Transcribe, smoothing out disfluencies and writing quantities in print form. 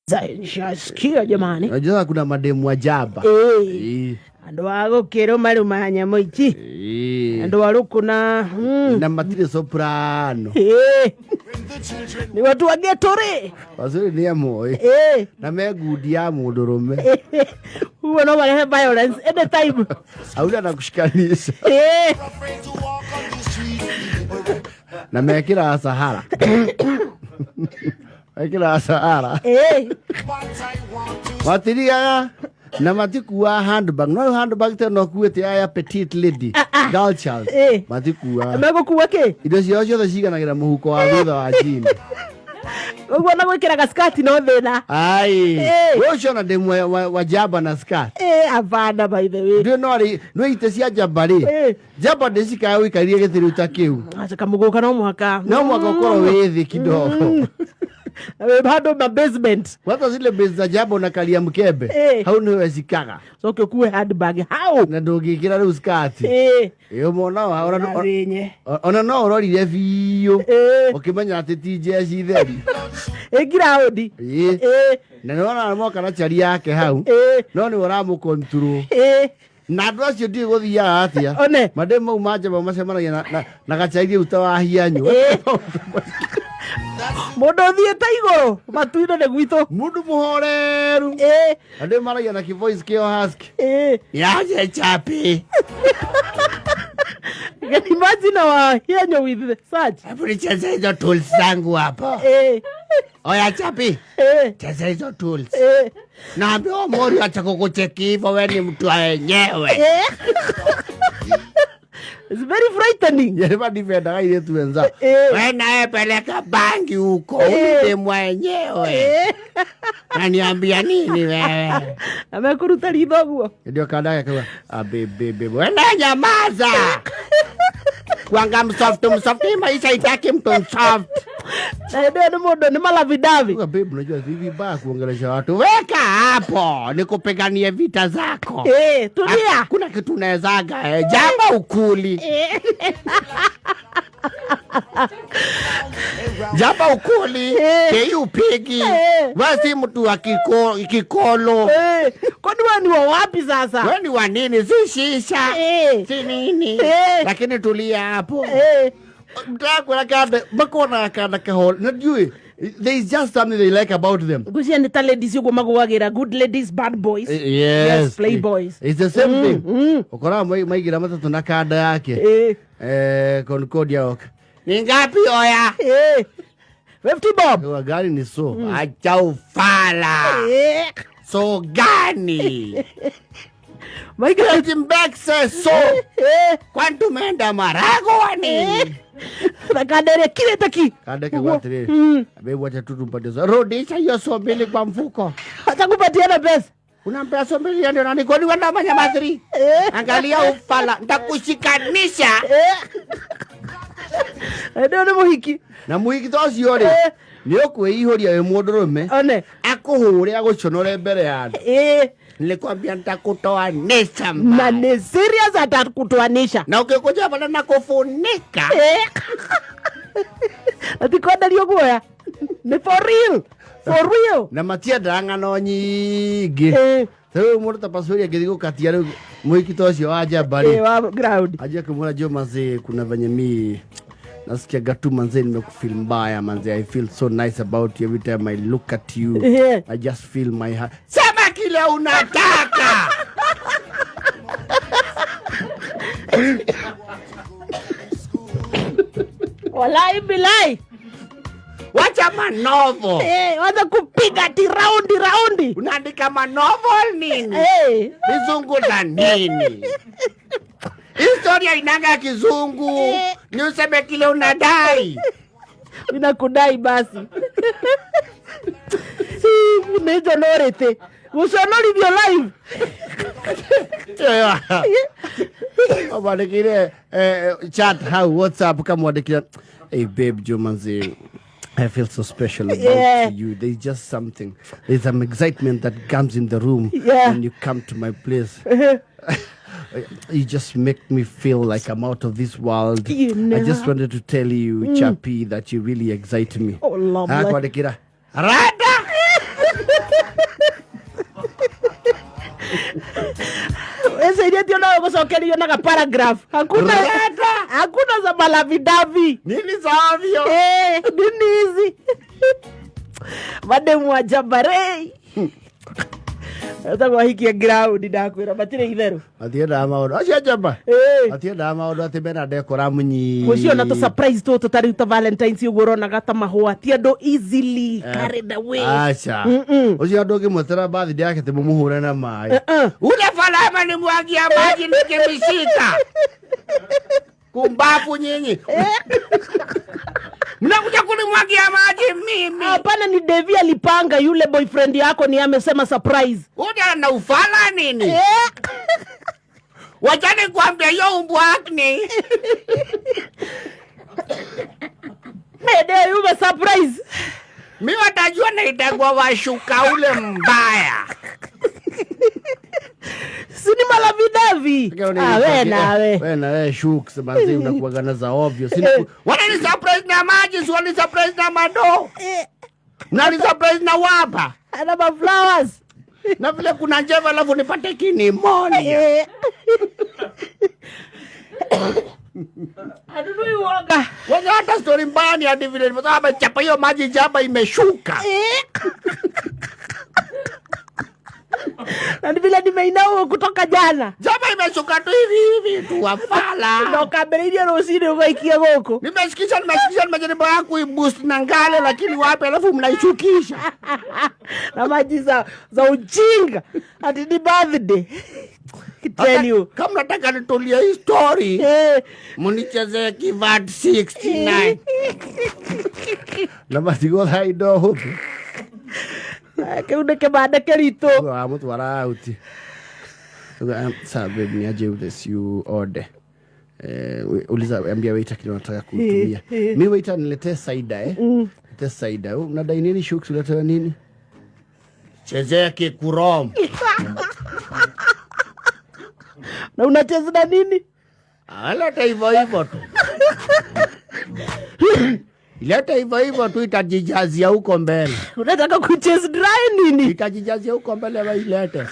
Shasikia jamani. Unajua kuna mademu wa jaba. Ando wago kero mali umanya moichi. Ando waluku na matire soprano. Ni watu wa getore. Wasuri ni amo. Na megudi ya mudurume. Huwa no wale violence anytime. Hauna na kushikanisha. Na mekira Sahara. Akila Sahara. Matiriaga na matikuaga handbag. No handbag te no kuete ya petite lady. Girl child. Matikuaga. Amego kuwake. Indo cio the ciganagira muhuko wa thutha wa jini. Ugo na gwikira gaskati no thina. Ai. Wewe shona demu wa jaba na skati. Avana by the way. Ndio no ite cia jaba ri. Jaba ndicika wikarie githiru ta kiu. Acha kamuguka no mwaka. No mwaka ukoro withi kidogo. Bado ma basement. Watu zile base za jaba unakalia mkebe. Hau ni wezikaga. So kekuwe handbag. How? Na ndugikira ru skati. Iyo mona wa ona no urorire biyo. Ukimenya ati TJ citheri. Ground. Na nona mo kana chari yake hau. No ni uramu control. Na ndo acio ndi guthia atia. Mademo majaba macemanagia na gachairi utawa hianyu. Mundu thiete iguru matuire ne gwito mundu muhoreru ande maragia na voice kio husky yaje chapi imagine wa hianyo with the search hapo cheza hizo tools zangu hapo oya chapi cheza hizo tools naambia mori atakukucheki hivyo wewe ni mtu wenyewe. It's very frightening. Yeba difenda ile tuenza. Wewe naye peleka bangi huko uje mwenyewe. Naniambia nini wewe? Amekuruta lidogwo. Ndio kadaya kwa bebe. Wewe nyamaza. Kwanga msoft maisha itaki mtu soft. Ndio modo ni malavidavi. Kwa babe unajua hivi baya kuongelesha watu. Weka hapo nikupiganie vita zako. Tulia. Kuna kitu unawezaga jaba ukuli. Jaba ukuli. Kei upigi. Wasi mtu wa kikolo. Kwani wewe ni wa wapi sasa? Wewe ni wa nini? Si shisha. Si nini. Lakini tulia hapo. Mtakula kada makona kada kahol. Najui. There is just something they like about them. Gusia ni ladies yugo magwagira good ladies bad boys. Yes, playboys. It's the same thing. Ukora maigira matatu na kada yake. Concordia ok. Ni ngapi oya? 50 bob. Kwa gani ni so? Acha ufala. So gani? Maigira timbek says so. Kwantu menda marago wani? Nakadere kile taki. Kadeke watire. Abe wacha tutumpatie. Rudisha hiyo sombili kwa mfuko. Atakupatia na pesa. Unampea sombili ndio nani kwani wanafanya madri? Angalia ufala, nitakushikanisha. Ndio ni muhiki. Na muhiki tosi yore. Niyo kwihoria we mundurume. Akuhure aguconore mbere ya. Nilikwambia nitakutoanisha. Na ni serious atakutoanisha. Na ukikuja hapa na kufunika. Ati kwenda lio goya. Ni for real. For real. Na matia ndangano nyingi. Sasa mundu tapasuri akidigo katia mwiki tocio aja bari. Wa ground. Aja kumwona jo manze kuna venye mi nasikia gatu manze nimekufeel mbaya manze. I feel so nice about you every time I look at you. I just feel my heart. Sema kile unataka. Wallahi bilai. Wacha manovo. Wacha kupiga ti raundi. Unaandika manovel nini? Kizungu na nini? Historia inanga kizungu. Ni useme kile unadai. Ninakudai basi. Unejo norete. Usonori vyo live. Wadikire chat how WhatsApp kama wadikire. Hey babe Jomanze. I feel so special about you. There's just something. There's some excitement that comes in the room when you come to my place. You just make me feel like I'm out of this world. I just wanted to tell you, Chappy, that you really excite me. Oh, lovely. Rada! gucokerio na paragraph. Hakuna za malavidavi. Nini za ovyo? Nini hizi? Mademu wa jabare. Atakuwa hiki ya ground ndakwira batire itheru. Atienda maundu acio jaba. Atienda maundu ati bena ndekora munyi. Kucio na to surprise to tari ta Valentine's ugoro na gata mahua ti ando easily carried away. Acha. Ucio ando kimutera birthday yake te mumuhure na mai. Ule falama ni mwagia maji nikimishika. Kumbafu nyinyi. Mnakuja kunimwagia maji mimi. Hapana, ni Devi alipanga yule boyfriend yako ni amesema surprise. Uja na ufala nini? Wachani kuambia yo umbwakni. Mede yume surprise. Mi watajua na itagwa washuka ule mbaya. Sini malavidavi. Wena shuks manzi unakuwaga na za obvious. Wana ni surprise na maji, si wani surprise na mado. Na ni surprise na wapa. Na ma flowers. Na vile kuna njeva alafu nipate kinimonia. Adunui woga. Waza hata story mbaya ni hadi vile nimesema chapa hiyo maji jaba imeshuka. Na vile nimeinao kutoka jana. Jaba imeshuka tu hivi tu wafala. Ndo kaberia rosini ugaikia goko. Nimesikiza majaribu yako iboost na ngale lakini wapi alafu mnaishukisha. Na maji za ujinga. Ati ni birthday. Tell you. Kama nataka nitulia hii story. Municheze kivat 69. Na matigo haido huko. Keude ke baada kerito. Mtu wara uti. Sasa babe ni aje this you order. Uliza ambia waiter kile unataka kutumia. Mimi waiter niletee saida Niletee saida. Unadai nini shuks uletea nini? Chezea kikurom. Na unacheza na nini? Aleta hivyo tu. Ileta hivyo tu itajijazia huko mbele. Unataka kucheza dry nini? Itajijazia huko mbele wa ilete.